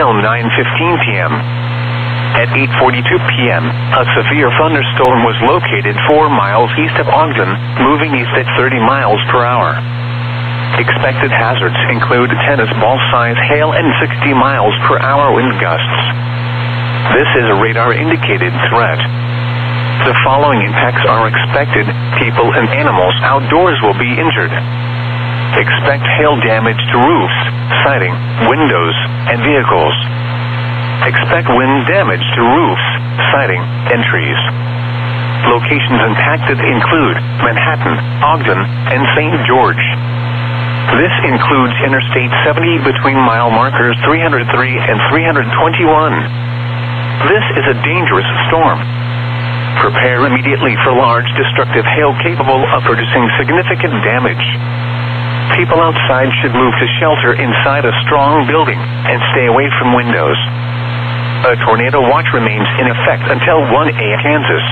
until 9:15 p.m. At 8:42 p.m., a severe thunderstorm was located 4 miles east of Ogden, moving east at 30 miles per hour. Expected hazards include tennis ball-size hail and 60 miles per hour wind gusts. This is a radar-indicated threat. The following impacts are expected. People and animals outdoors will be injured. Expect hail damage to roofs, siding, windows, and vehicles. Expect wind damage to roofs, siding, and trees. Locations impacted include Manhattan, Ogden, and St. George. This includes Interstate 70 between mile markers 303 and 321. This is a dangerous storm. Prepare immediately for large destructive hail capable of producing significant damage. People outside should move to shelter inside a strong building and stay away from windows. A tornado watch remains in effect until 1 a.m. Kansas.